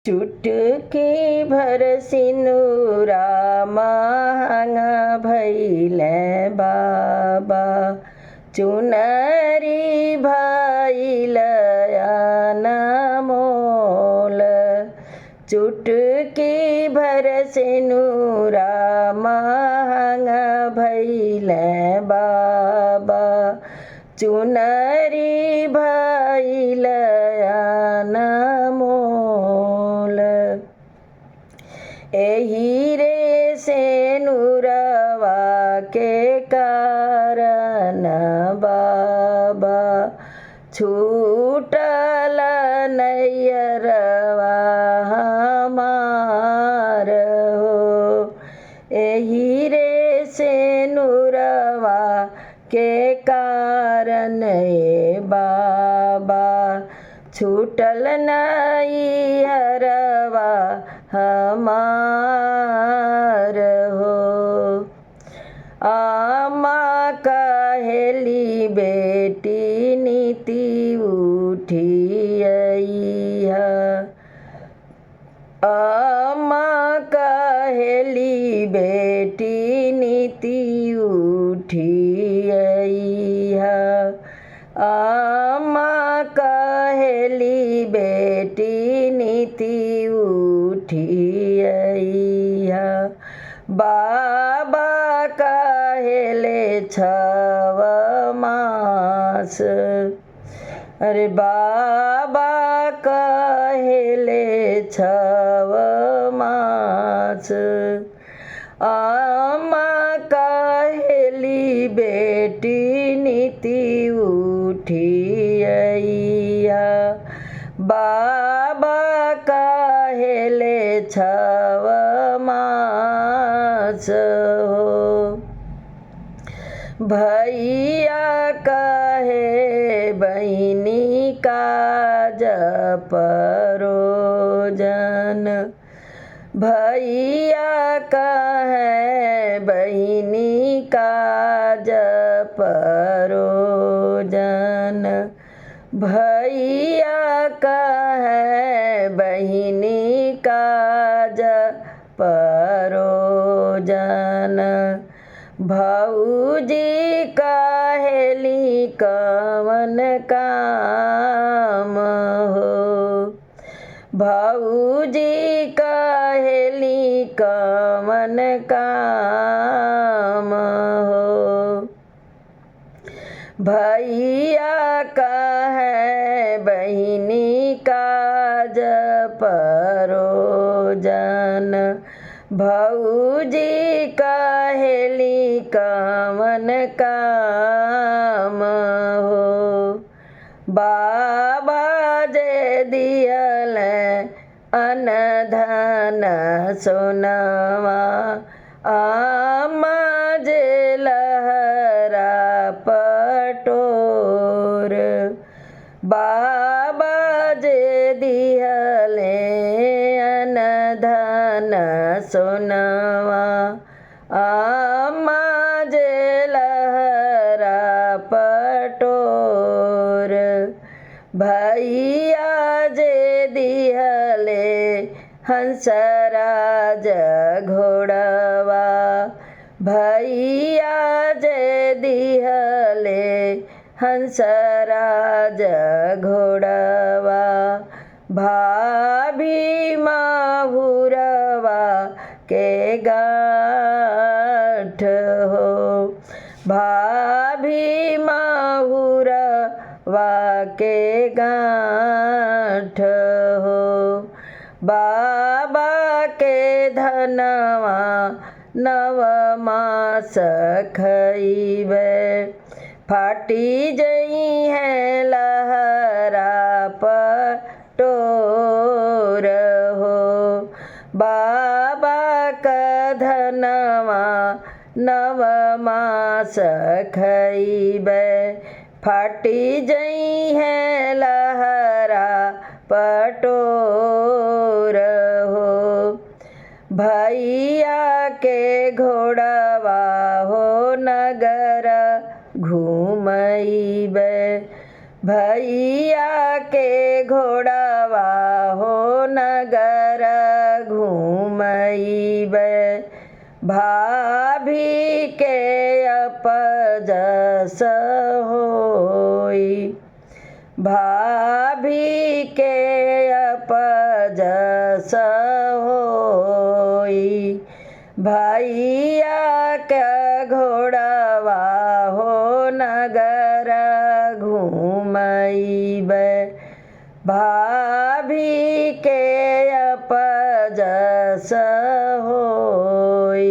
चुटकी भर सिंदूरा महंगा भैले बाबा, चुनरी भैल अनमोल। चुटकी भर सिंदूरा महंगा भैले बाबा, चुनरी भैल अनमोल। एही रे सेनुरवा के कारण बाबा, छूटल नैयरवा हमार हो। एही रे सेनुरवा के कारण बाबा, छूटल नैयरवा हमार हो। अम्मा कहेली बेटी नीति उठिया, अम्मा कहेली बेटी नीति उठिया, अम्मा कहेली बेटी नीति उठिया। बाबा कहेले 6 मास, अरे बाबा कहेले 6 मास। अम्मा कहेली बेटी नीति उठिया, बाबा कहेले 6 मास हो। भैया कहे बहिनी काज परोजन, भैया कहे बहिनी काज परोजन, भैया कहे बहिनी काज परोजन। भौजी कहेली कवन काम हो, भौजी कहेली कवन काम हो। भैया कहे बहिनी काज परोजन, भौजी कहेली कवन काम हो। बाबा जे दियल अन धन सोनवा, अम्मा जे लहरा पटोर। बाबा जे दिहले अन धन सोनवा, अम्मा जे लहरा पटोर। भैया जे दिहले हंसराज घोड़वा, भैया जे दिहले हंसराज घोड़वा। भाभी माहुरवा के गाँठ हो, भाभी माहुरवा के गाँठ हो। बाबा के धनवा 9 मास खइबे, फाटी जई है लहरा पटोर हो। बाबा का धनवा 9 मास खइबे, फाटी जई है लहरा पटोर हो। भैया के घोड़वा हो नगर घूमइबे, भैया के घोड़वा हो न नगर घूमैबै भाभी के अपजस होई भाभी के अपजस होई भैया के घोड़वा हो नगर घूमैबै भाभी के अपजस होई।